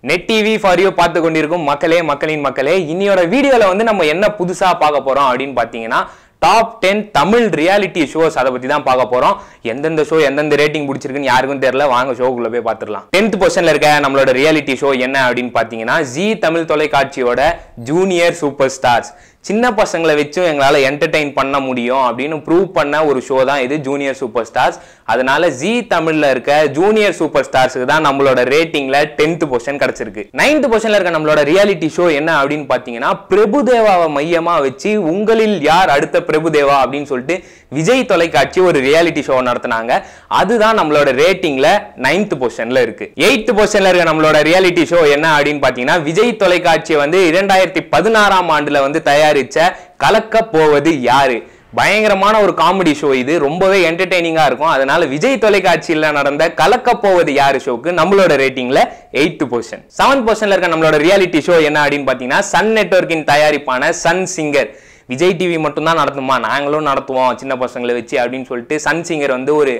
Net TV for you பார்த்து கொண்டிருக்கும் மக்களே மக்களின் மக்களே, இன்னையோட வீடியோல வந்து நம்ம என்ன புதுசா பார்க்க போறோம் அப்படின்னு பாத்தீங்கன்னா டாப் 10 தமிழ் ரியாலிட்டி ஷோஸ் அதை பத்தி தான் பார்க்க போறோம். எந்தெந்த ஷோ எந்தெந்த ரேட்டிங் பிடிச்சிருக்குன்னு யாருக்கும் தெரியல. வாங்க ஷோக்குள்ள போய் பார்த்துடலாம். 10th பொசிஷன்ல இருக்க நம்மளோட ரியாலிட்டி ஷோ என்ன அப்படின்னு பாத்தீங்கன்னா ஜி தமிழ் தொலைக்காட்சியோட ஜூனியர் சூப்பர் ஸ்டார்ஸ். சின்ன பசங்களை வச்சும் எங்களால் என்டர்டெயின் பண்ண முடியும் அப்படின்னு ப்ரூவ் பண்ண ஒரு ஷோ தான் இது, ஜூனியர் சூப்பர் ஸ்டார்ஸ். அதனால ஜி தமிழ்ல இருக்க ஜூனியர் சூப்பர் ஸ்டார்ஸுக்கு தான் நம்மளோட ரேட்டிங்ல 10th பொசிஷன் கிடைச்சிருக்கு. 9th பொசிஷன்ல இருக்க நம்மளோட ரியாலிட்டி ஷோ என்ன அப்படின்னு பாத்தீங்கன்னா பிரபுதேவாவை மையமா வச்சு உங்களில் யார் அடுத்த பிரபுதேவா அப்படின்னு சொல்லிட்டு விஜய் தொலைக்காட்சி ஒரு ரியாலிட்டி ஷோ நடத்தினாங்க. அதுதான் நம்மளோட ரேட்டிங்ல 9th பொசிஷன்ல இருக்கு. 8th பொசிஷன்ல இருக்க நம்மளோட ரியாலிட்டி ஷோ என்ன அப்படின்னு பாத்தீங்கன்னா விஜய் தொலைக்காட்சி வந்து 2016ஆம் ஆண்டுல வந்து தயாரிச்ச கலக்க போவது யாரு. பயங்கரமான ஒரு காமெடி ஷோ இது, ரொம்பவே என்டர்டெய்னிங்கா இருக்கும். அதனால விஜய் தொலைக்காட்சியில நடந்த கலக்க போவது யாரு ஷோக்கு நம்மளோட ரேட்டிங்ல 8th பொசிஷன். 7th பொசிஷன்ல இருக்க நம்மளோட ரியாலிட்டி ஷோ என்ன அப்படின்னு பாத்தீங்கன்னா சன் நெட்வொர்க்கின் தயாரிப்பான சன் சிங்கர். விஜய் டிவி மட்டும் தான் நடத்துமா, நாங்களும் நடத்துவோம் சின்ன பசங்களை வச்சு அப்படின்னு சொல்லிட்டு சன் சிங்கர் வந்து ஒரு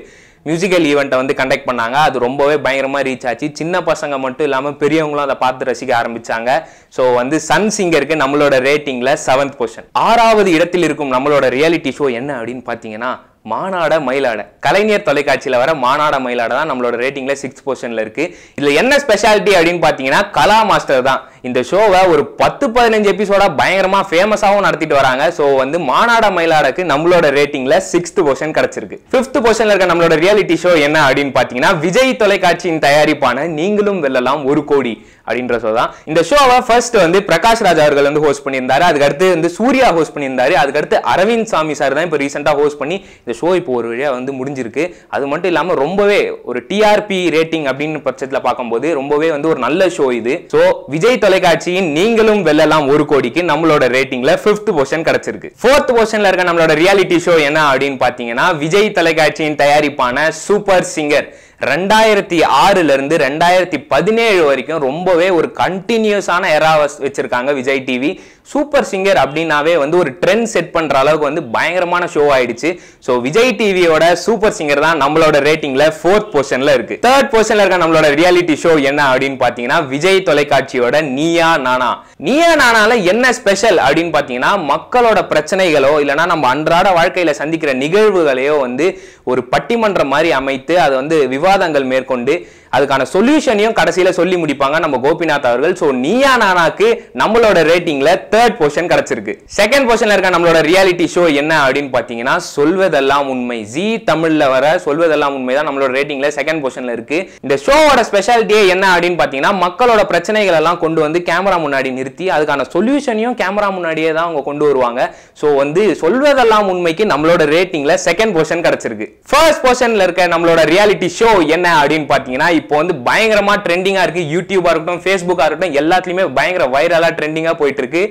மியூசிக்கல் ஈவெண்ட்டை வந்து கண்டக்ட் பண்ணாங்க. அது ரொம்பவே பயங்கரமாக ரீச் ஆச்சு. சின்ன பசங்க மட்டும் இல்லாமல் பெரியவங்களும் அதை பார்த்து ரசிக்க ஆரம்பிச்சாங்க. ஸோ வந்து சன் சிங்கருக்கு நம்மளோட ரேட்டிங்ல 7th பொசிஷன். 6வது இடத்தில் இருக்கும் நம்மளோட ரியாலிட்டி ஷோ என்ன அப்படின்னு பார்த்தீங்கன்னா மானாட மயிலாட. கலைஞர் தொலைக்காட்சியில் வர மானாட மயிலாட தான் நம்மளோட ரேட்டிங்ல 6th பொசிஷன்ல இருக்கு. இதுல என்ன ஸ்பெஷாலிட்டி அப்படின்னு பாத்தீங்கன்னா கலா மாஸ்டர் தான் இந்த ஷோவை ஒரு 10-15 எபிசோடா பயங்கரமா ஃபேமஸாவும் நடத்திட்டு வராங்க. ஸோ வந்து மானாட மயிலாடக்கு நம்மளோட ரேட்டிங்ல 6th பொசிஷன் கிடைச்சிருக்கு. 5th பொசிஷன்ல இருக்க நம்மளோட ரியாலிட்டி ஷோ என்ன அப்படின்னு பாத்தீங்கன்னா விஜய் தொலைக்காட்சியின் தயாரிப்பான நீங்களும் வெல்லலாம் 1 கோடி அப்படின்ற ஷோ தான். இந்த ஷோவை ஃபர்ஸ்ட் வந்து பிரகாஷ் ராஜ் அவர்கள் வந்து ஹோஸ்ட் பண்ணியிருந்தாரு. அதுக்கடுத்து வந்து சூர்யா ஹோஸ்ட் பண்ணியிருந்தாரு. அதுக்கடுத்து அரவிந்த் சாமி சார் தான் இப்போ ரீசெண்டா ஹோஸ்ட் பண்ணி இந்த ஷோ இப்போ ஒரு வழியா வந்து முடிஞ்சிருக்கு. அது மட்டும் இல்லாம ரொம்பவே ஒரு டிஆர்பி ரேட்டிங் அப்படின்னு பட்சத்தில் பார்க்கும்போது ரொம்பவே வந்து ஒரு நல்ல ஷோ இது. ஸோ விஜய் தொலைக்காட்சியின் நீங்களும் வெல்லலாம் 1 கோடிக்கு நம்மளோட ரேட்டிங்ல 5th பொசிஷன் கிடைச்சிருக்கு. 4th பொசிஷன்ல இருக்க நம்மளோட ரியாலிட்டி ஷோ என்ன அப்படின்னு பாத்தீங்கன்னா விஜய் தொலைக்காட்சியின் தயாரிப்பான சூப்பர் சிங்கர். 2006ல இருந்து 2017 வரைக்கும் ரொம்பவே ஒரு கண்டினியூஸான எரா வச்சிருக்காங்க விஜய் டிவி. சூப்பர் சிங்கர் அப்படின்னாவே வந்து ஒரு ட்ரெண்ட் செட் பண்ற அளவுக்கு வந்து பயங்கரமான ஷோ ஆயிடுச்சு. ஸோ விஜய் டிவியோட சூப்பர் சிங்கர் தான் நம்மளோட ரேட்டிங்ல 4th பொசிஷன்ல இருக்கு. 3rd பொசிஷன்ல இருக்க நம்மளோட ரியாலிட்டி ஷோ என்ன அப்படின்னு பாத்தீங்கன்னா விஜய் தொலைக்காட்சியோட நீயா நானா. நீயா நானால என்ன ஸ்பெஷல் அப்படின்னு பாத்தீங்கன்னா மக்களோட பிரச்சனைகளோ இல்லைன்னா நம்ம அன்றாட வாழ்க்கையில சந்திக்கிற நிகழ்வுகளையோ வந்து ஒரு பட்டிமன்றம் மாதிரி அமைத்து அதை வந்து விவாதங்கள் மேற்கொண்டு அதுக்கான சொல்யூஷனையும் கடைசியில சொல்லி முடிப்பாங்க நம்ம கோபிநாத் அவர்கள். சோ நீயா நானாக்கு நம்மளோட ரேட்டிங்ல 3rd பொசிஷன் கிடைச்சிருக்கு. 2nd பொசிஷன்ல இருக்க நம்மளோட ரியாலிட்டி ஷோ என்ன அப்படின்னு பாத்தீங்கன்னா சொல்வதெல்லாம் உண்மை. ஜி தமிழ்ல வர சொல்வதெல்லாம் உண்மை தான் நம்மளோட ரேட்டிங்ல 2nd பொசிஷன்ல இருக்கு. இந்த ஷோவோட ஸ்பெஷாலிட்டியே என்ன அப்படின்னு பாத்தீங்கன்னா மக்களோட பிரச்சனைகள் எல்லாம் கொண்டு வந்து கேமரா முன்னாடி நிறுத்தி அதுக்கான சொல்யூஷனையும் கேமரா முன்னாடியே தான் அவங்க கொண்டு வருவாங்க. சோ வந்து சொல்வதெல்லாம் உண்மைக்கு நம்மளோட ரேட்டிங்ல 2nd பொசிஷன் கிடைச்சிருக்கு. 1st பொசிஷன்ல இருக்க நம்மளோட ரியாலிட்டி ஷோ என்ன அப்படின்னு பாத்தீங்கன்னா இப்போ வந்து பயங்கரமா ட்ரெண்டிங்கா இருக்கு. யூடியூபா இருக்கட்டும், ஃபேஸ்புக்கா இருக்கட்டும், எல்லாத்துலயுமே பயங்கர வைரலா ட்ரெண்டிங்கா போயிட்டு இருக்கு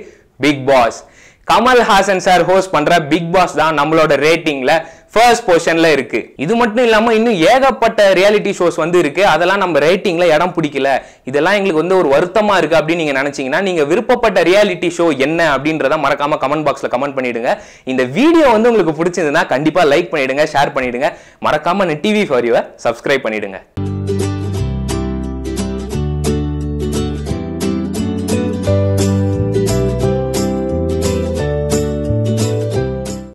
big boss. Kamal Haasan sir host பண்ற பிக் பாஸ் தான் நம்மளோட ரேட்டிங்ல 1st பொசிஷன்ல இருக்கு. இது மட்டும் இல்லாம இன்னும் ஏகப்பட்ட ரியாலிட்டி ஷோஸ் வந்து இருக்கு. அதெல்லாம் நம்ம ரேட்டிங்ல இடம் பிடிக்கல, இதெல்லாம் எங்களுக்கு வந்து ஒரு வருத்தமா இருக்கு அப்படின்னு நீங்க நினைச்சீங்கன்னா நீங்க விருப்பப்பட்ட ரியாலிட்டி ஷோ என்ன அப்படின்றத மறக்காம கமெண்ட் பாக்ஸ்ல கமெண்ட் பண்ணிடுங்க. இந்த வீடியோ வந்து உங்களுக்கு பிடிச்சிருந்தா கண்டிப்பா லைக் பண்ணிடுங்க, ஷேர் பண்ணிடுங்க. மறக்காம net TV for you subscribe பண்ணிடுங்க.